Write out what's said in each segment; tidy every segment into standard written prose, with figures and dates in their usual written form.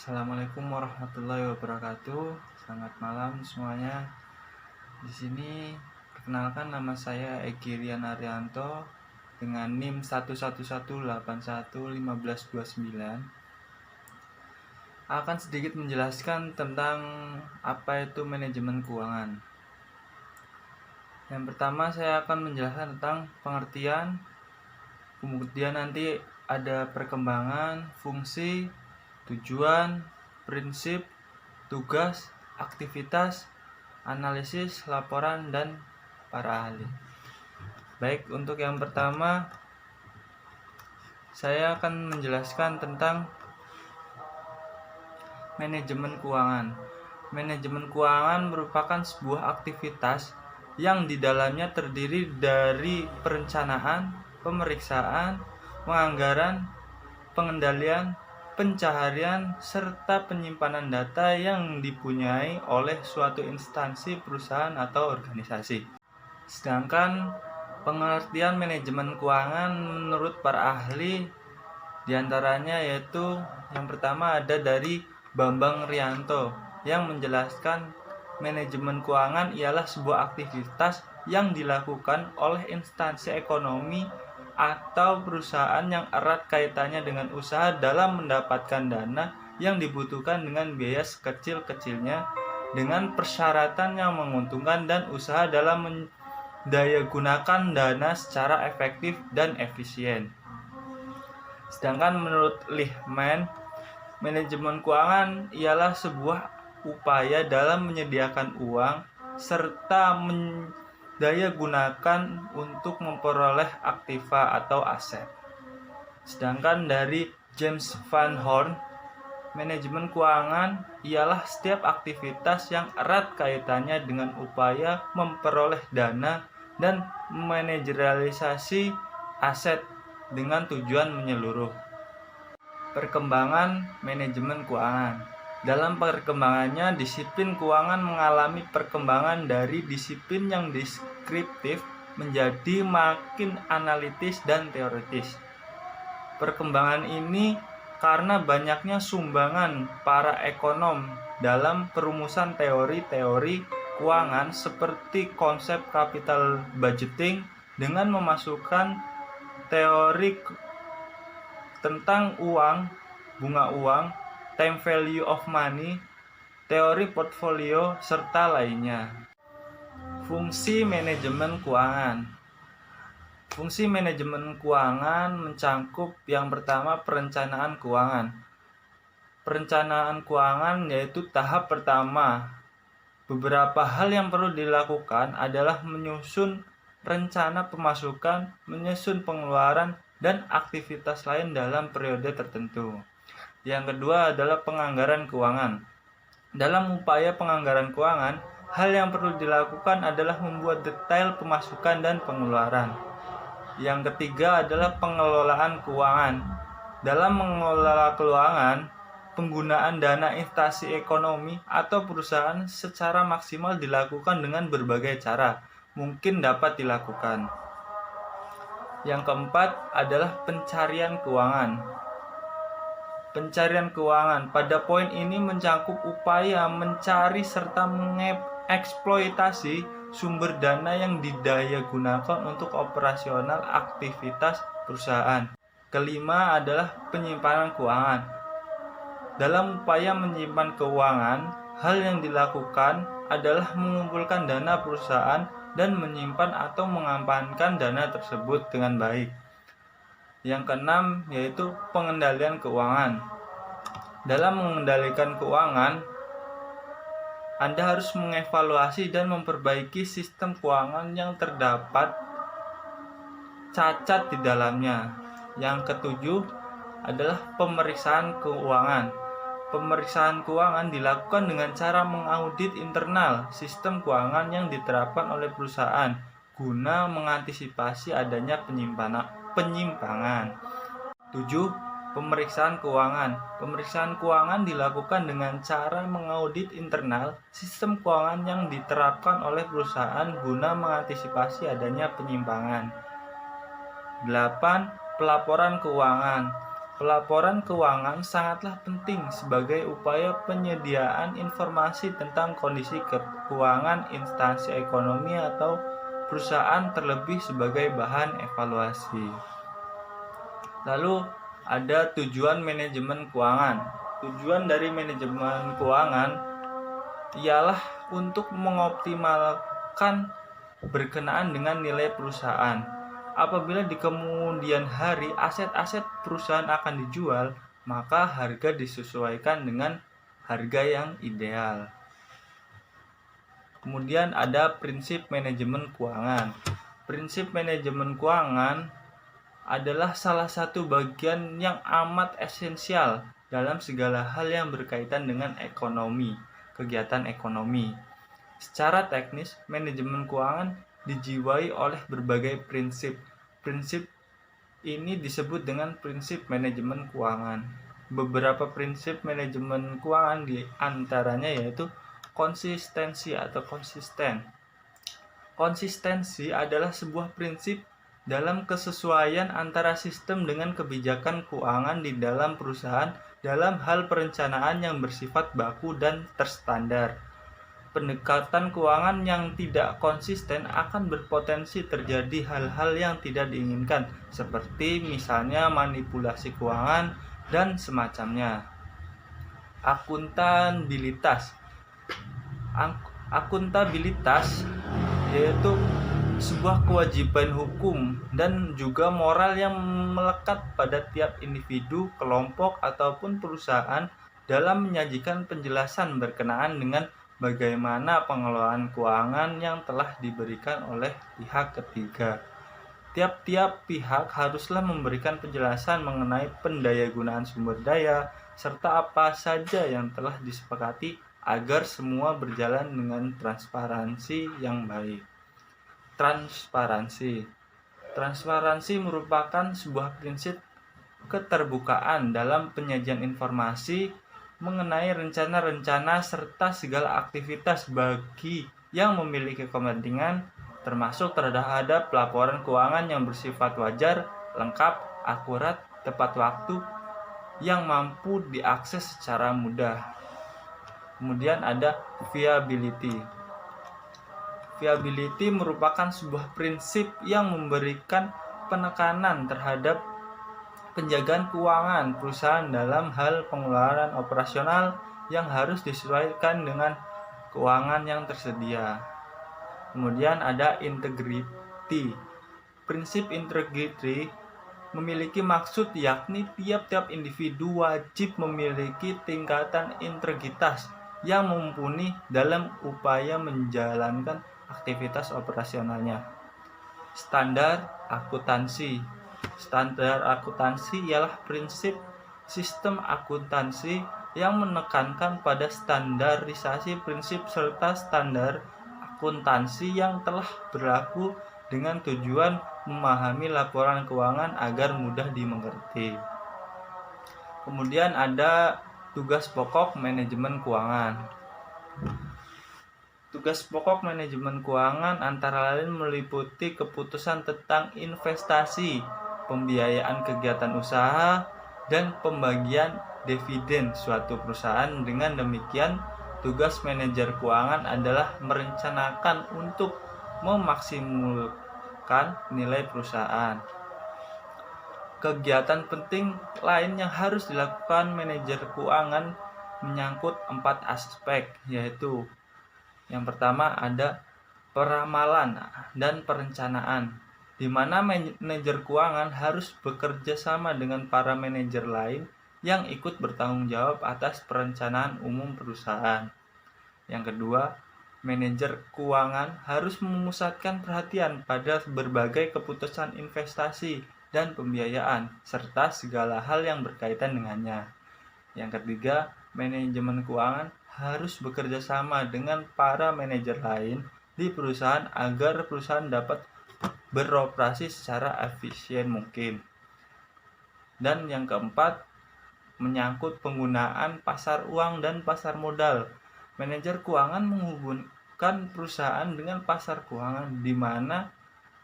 Assalamualaikum warahmatullahi wabarakatuh. Selamat malam semuanya. Di sini perkenalkan, nama saya Egi Rian Arianto dengan NIM 111811529. Akan sedikit menjelaskan tentang apa itu manajemen keuangan. Yang pertama saya akan menjelaskan tentang pengertian, kemudian nanti ada perkembangan, fungsi, tujuan, prinsip, tugas, aktivitas, analisis, laporan, dan para ahli. Baik, untuk yang pertama saya akan menjelaskan tentang manajemen keuangan. Manajemen keuangan merupakan sebuah aktivitas yang di dalamnya terdiri dari perencanaan, pemeriksaan, penganggaran, pengendalian, pencaharian, serta penyimpanan data yang dipunyai oleh suatu instansi, perusahaan, atau organisasi. Sedangkan pengertian manajemen keuangan menurut para ahli diantaranya yaitu yang pertama ada dari Bambang Rianto yang menjelaskan manajemen keuangan ialah sebuah aktivitas yang dilakukan oleh instansi ekonomi atau perusahaan yang erat kaitannya dengan usaha dalam mendapatkan dana yang dibutuhkan dengan biaya sekecil-kecilnya dengan persyaratan yang menguntungkan dan usaha dalam mendayagunakan dana secara efektif dan efisien. Sedangkan menurut Lehman, manajemen keuangan ialah sebuah upaya dalam menyediakan uang serta daya gunakan untuk memperoleh aktiva atau aset. Sedangkan dari James Van Horn, manajemen keuangan ialah setiap aktivitas yang erat kaitannya dengan upaya memperoleh dana dan manajerialisasi aset dengan tujuan menyeluruh. Perkembangan manajemen keuangan. Dalam perkembangannya, disiplin keuangan mengalami perkembangan dari disiplin yang deskriptif menjadi makin analitis dan teoritis. Perkembangan ini karena banyaknya sumbangan para ekonom dalam perumusan teori-teori keuangan seperti konsep capital budgeting dengan memasukkan teori tentang uang, bunga uang, time value of money, teori portfolio, serta lainnya. Fungsi manajemen keuangan. Fungsi manajemen keuangan mencakup yang pertama perencanaan keuangan. Perencanaan keuangan yaitu tahap pertama. Beberapa hal yang perlu dilakukan adalah menyusun rencana pemasukan, menyusun pengeluaran, dan aktivitas lain dalam periode tertentu. Yang kedua adalah penganggaran keuangan. Dalam upaya penganggaran keuangan, hal yang perlu dilakukan adalah membuat detail pemasukan dan pengeluaran. Yang ketiga adalah pengelolaan keuangan. Dalam mengelola keuangan, penggunaan dana instansi ekonomi atau perusahaan secara maksimal dilakukan dengan berbagai cara mungkin dapat dilakukan. Yang keempat adalah pencarian keuangan. Pencarian keuangan pada poin ini mencakup upaya mencari serta mengeksploitasi sumber dana yang didayagunakan untuk operasional aktivitas perusahaan. Kelima adalah penyimpanan keuangan. Dalam upaya menyimpan keuangan, hal yang dilakukan adalah mengumpulkan dana perusahaan dan menyimpan atau mengamankan dana tersebut dengan baik. Yang keenam yaitu pengendalian keuangan. Dalam mengendalikan keuangan, Anda harus mengevaluasi dan memperbaiki sistem keuangan yang terdapat cacat di dalamnya. Yang ketujuh adalah pemeriksaan keuangan. Pemeriksaan keuangan dilakukan dengan cara mengaudit internal sistem keuangan yang diterapkan oleh perusahaan guna mengantisipasi adanya penyimpangan. 7. Pemeriksaan keuangan. Pemeriksaan keuangan dilakukan dengan cara mengaudit internal sistem keuangan yang diterapkan oleh perusahaan guna mengantisipasi adanya penyimpangan. 8. Pelaporan keuangan. Pelaporan keuangan sangatlah penting sebagai upaya penyediaan informasi tentang kondisi keuangan instansi ekonomi atau perusahaan, terlebih sebagai bahan evaluasi. Lalu ada tujuan manajemen keuangan. Tujuan dari manajemen keuangan ialah untuk mengoptimalkan berkenaan dengan nilai perusahaan. Apabila di kemudian hari aset-aset perusahaan akan dijual, maka harga disesuaikan dengan harga yang ideal. Kemudian ada prinsip manajemen keuangan. Prinsip manajemen keuangan adalah salah satu bagian yang amat esensial dalam segala hal yang berkaitan dengan ekonomi, kegiatan ekonomi. Secara teknis, manajemen keuangan dijiwai oleh berbagai prinsip. Prinsip ini disebut dengan prinsip manajemen keuangan. Beberapa prinsip manajemen keuangan di antaranya yaitu konsistensi atau konsisten. Konsistensi adalah sebuah prinsip dalam kesesuaian antara sistem dengan kebijakan keuangan di dalam perusahaan dalam hal perencanaan yang bersifat baku dan terstandar. Pendekatan keuangan yang tidak konsisten akan berpotensi terjadi hal-hal yang tidak diinginkan, seperti misalnya manipulasi keuangan dan semacamnya. Akuntabilitas. Akuntabilitas yaitu sebuah kewajiban hukum dan juga moral yang melekat pada tiap individu, kelompok, ataupun perusahaan dalam menyajikan penjelasan berkenaan dengan bagaimana pengelolaan keuangan yang telah diberikan oleh pihak ketiga. Tiap-tiap pihak haruslah memberikan penjelasan mengenai pendayagunaan sumber daya serta apa saja yang telah disepakati agar semua berjalan dengan transparansi yang baik. Transparansi merupakan sebuah prinsip keterbukaan dalam penyajian informasi mengenai rencana-rencana serta segala aktivitas bagi yang memiliki kepentingan, termasuk terhadap laporan keuangan yang bersifat wajar, lengkap, akurat, tepat waktu, yang mampu diakses secara mudah. Kemudian ada viability. Viability merupakan sebuah prinsip yang memberikan penekanan terhadap penjagaan keuangan perusahaan dalam hal pengeluaran operasional yang harus disesuaikan dengan keuangan yang tersedia. Kemudian ada integrity. Prinsip integrity memiliki maksud yakni tiap-tiap individu wajib memiliki tingkatan integritas yang mumpuni dalam upaya menjalankan aktivitas operasionalnya. Standar akuntansi. Standar akuntansi ialah prinsip sistem akuntansi yang menekankan pada standarisasi prinsip serta standar akuntansi yang telah berlaku dengan tujuan memahami laporan keuangan agar mudah dimengerti. Kemudian ada tugas pokok manajemen keuangan. Tugas pokok manajemen keuangan antara lain meliputi keputusan tentang investasi, pembiayaan kegiatan usaha, dan pembagian dividen suatu perusahaan. Dengan demikian, tugas manajer keuangan adalah merencanakan untuk memaksimalkan nilai perusahaan. Kegiatan penting lain yang harus dilakukan manajer keuangan menyangkut 4 aspek, yaitu yang pertama ada peramalan dan perencanaan, di mana manajer keuangan harus bekerja sama dengan para manajer lain yang ikut bertanggung jawab atas perencanaan umum perusahaan. Yang kedua, manajer keuangan harus memusatkan perhatian pada berbagai keputusan investasi dan pembiayaan, serta segala hal yang berkaitan dengannya. Yang ketiga, manajemen keuangan harus bekerja sama dengan para manajer lain di perusahaan agar perusahaan dapat beroperasi secara efisien mungkin. Dan yang keempat, menyangkut penggunaan pasar uang dan pasar modal. Manajer keuangan menghubungkan perusahaan dengan pasar keuangan di mana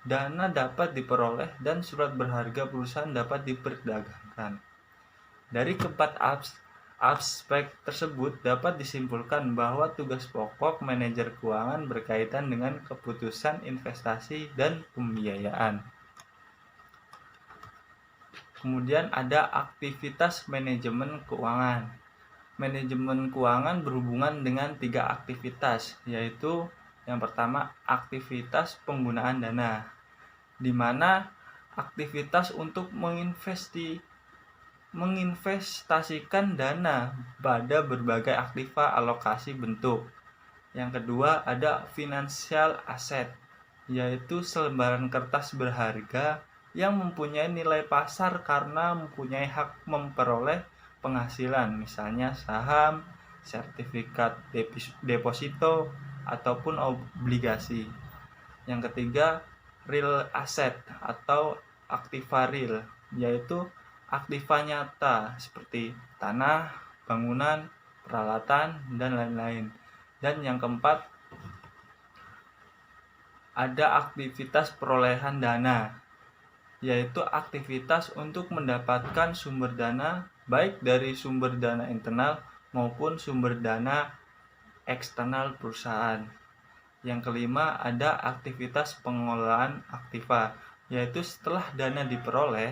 dana dapat diperoleh dan surat berharga perusahaan dapat diperdagangkan. Dari keempat aspek tersebut dapat disimpulkan bahwa tugas pokok manajer keuangan berkaitan dengan keputusan investasi dan pembiayaan. Kemudian ada aktivitas manajemen keuangan. Manajemen keuangan berhubungan dengan 3 aktivitas, yaitu yang pertama aktivitas penggunaan dana, di mana aktivitas untuk menginvestasikan dana pada berbagai aktiva alokasi bentuk. Yang kedua ada financial asset, yaitu selembaran kertas berharga yang mempunyai nilai pasar karena mempunyai hak memperoleh penghasilan, misalnya saham, sertifikat deposito, ataupun obligasi. Yang ketiga real asset atau aktiva real, yaitu aktiva nyata seperti tanah, bangunan, peralatan, dan lain-lain. Dan yang keempat ada aktivitas perolehan dana, yaitu aktivitas untuk mendapatkan sumber dana baik dari sumber dana internal maupun sumber dana eksternal perusahaan. Yang kelima ada aktivitas pengelolaan aktiva, yaitu setelah dana diperoleh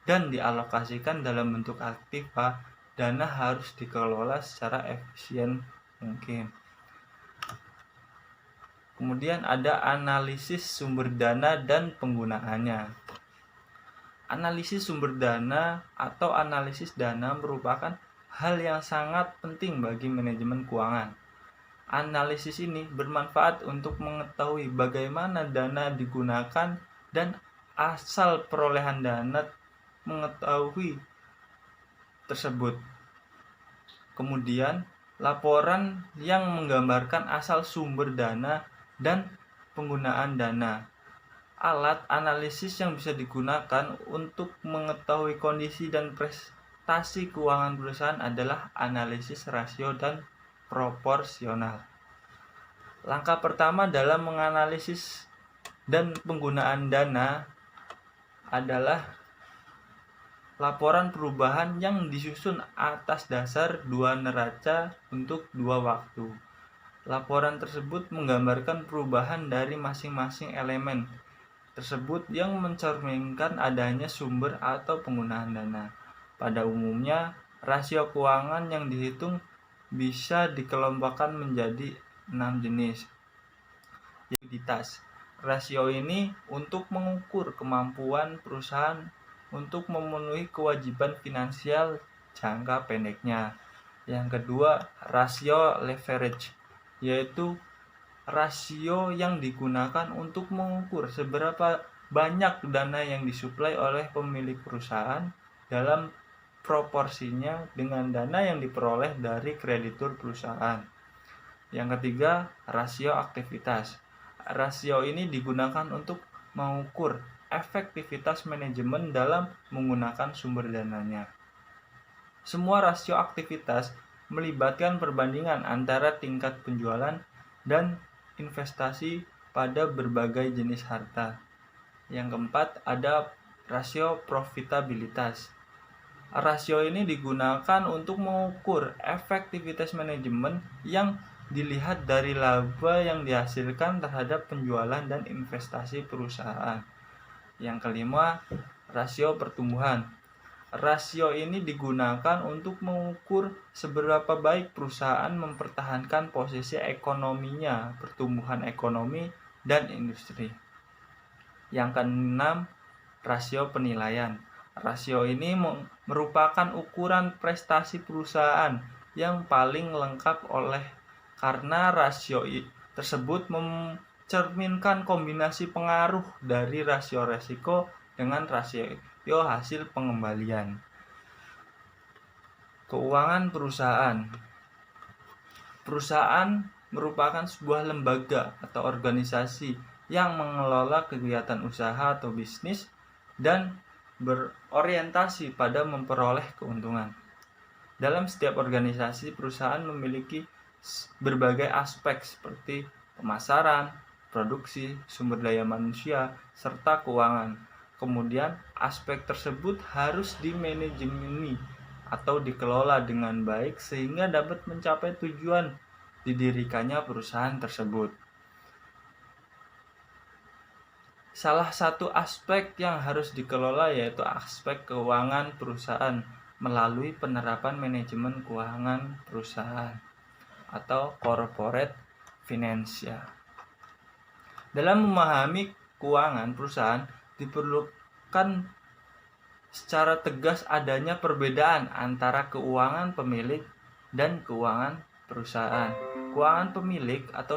dan dialokasikan dalam bentuk aktiva, dana harus dikelola secara efisien mungkin. Kemudian ada analisis sumber dana dan penggunaannya. Analisis sumber dana atau analisis dana merupakan hal yang sangat penting bagi manajemen keuangan. Analisis ini bermanfaat untuk mengetahui bagaimana dana digunakan dan asal perolehan dana mengetahui tersebut. Kemudian, laporan yang menggambarkan asal sumber dana dan penggunaan dana. Alat analisis yang bisa digunakan untuk mengetahui kondisi dan prestasi keuangan perusahaan adalah analisis rasio dan proporsional. Langkah pertama dalam menganalisis dan penggunaan dana adalah laporan perubahan yang disusun atas dasar 2 neraca untuk 2 waktu. Laporan tersebut menggambarkan perubahan dari masing-masing elemen tersebut yang mencerminkan adanya sumber atau penggunaan dana. Pada umumnya, rasio keuangan yang dihitung bisa dikelompokkan menjadi 6 jenis. Likuiditas. Rasio ini untuk mengukur kemampuan perusahaan untuk memenuhi kewajiban finansial jangka pendeknya. Yang kedua, rasio leverage, yaitu rasio yang digunakan untuk mengukur seberapa banyak dana yang disuplai oleh pemilik perusahaan dalam proporsinya dengan dana yang diperoleh dari kreditur perusahaan. Yang ketiga, rasio aktivitas. Rasio ini digunakan untuk mengukur efektivitas manajemen dalam menggunakan sumber dananya. Semua rasio aktivitas melibatkan perbandingan antara tingkat penjualan dan investasi pada berbagai jenis harta. Yang keempat ada rasio profitabilitas. Rasio ini digunakan untuk mengukur efektivitas manajemen yang dilihat dari laba yang dihasilkan terhadap penjualan dan investasi perusahaan. Yang kelima, rasio pertumbuhan. Rasio ini digunakan untuk mengukur seberapa baik perusahaan mempertahankan posisi ekonominya, pertumbuhan ekonomi, dan industri. Yang keenam, rasio penilaian. Rasio ini merupakan ukuran prestasi perusahaan yang paling lengkap karena rasio tersebut mencerminkan kombinasi pengaruh dari rasio resiko dengan rasio hasil pengembalian. Keuangan perusahaan. Perusahaan merupakan sebuah lembaga atau organisasi yang mengelola kegiatan usaha atau bisnis dan berorientasi pada memperoleh keuntungan. Dalam setiap organisasi, perusahaan memiliki berbagai aspek seperti pemasaran, produksi, sumber daya manusia, serta keuangan. Kemudian, aspek tersebut harus dimanajemeni atau dikelola dengan baik sehingga dapat mencapai tujuan didirikannya perusahaan tersebut. Salah satu aspek yang harus dikelola yaitu aspek keuangan perusahaan melalui penerapan manajemen keuangan perusahaan atau corporate financial. Dalam memahami keuangan perusahaan diperlukan secara tegas adanya perbedaan antara keuangan pemilik dan keuangan perusahaan. Keuangan pemilik atau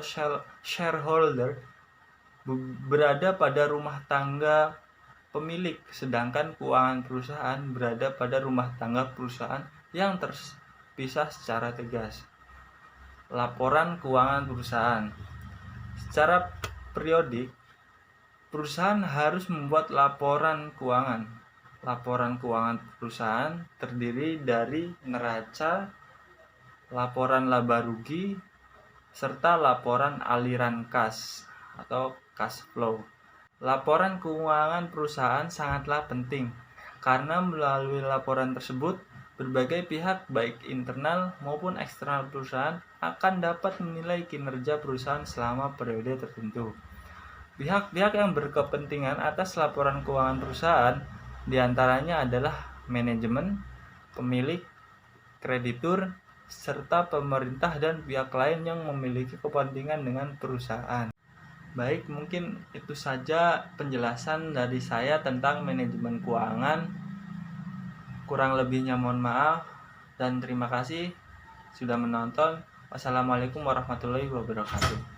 shareholder berada pada rumah tangga pemilik, sedangkan keuangan perusahaan berada pada rumah tangga perusahaan yang terpisah secara tegas. Laporan keuangan perusahaan. Secara periodik, perusahaan harus membuat laporan keuangan. Laporan keuangan perusahaan terdiri dari neraca, laporan laba rugi, serta laporan aliran kas atau cash flow. Laporan keuangan perusahaan sangatlah penting karena melalui laporan tersebut berbagai pihak baik internal maupun eksternal perusahaan akan dapat menilai kinerja perusahaan selama periode tertentu. Pihak-pihak yang berkepentingan atas laporan keuangan perusahaan diantaranya adalah manajemen, pemilik, kreditur, serta pemerintah dan pihak lain yang memiliki kepentingan dengan perusahaan. Baik, mungkin itu saja penjelasan dari saya tentang manajemen keuangan. Kurang lebihnya mohon maaf dan terima kasih sudah menonton. Wassalamualaikum warahmatullahi wabarakatuh.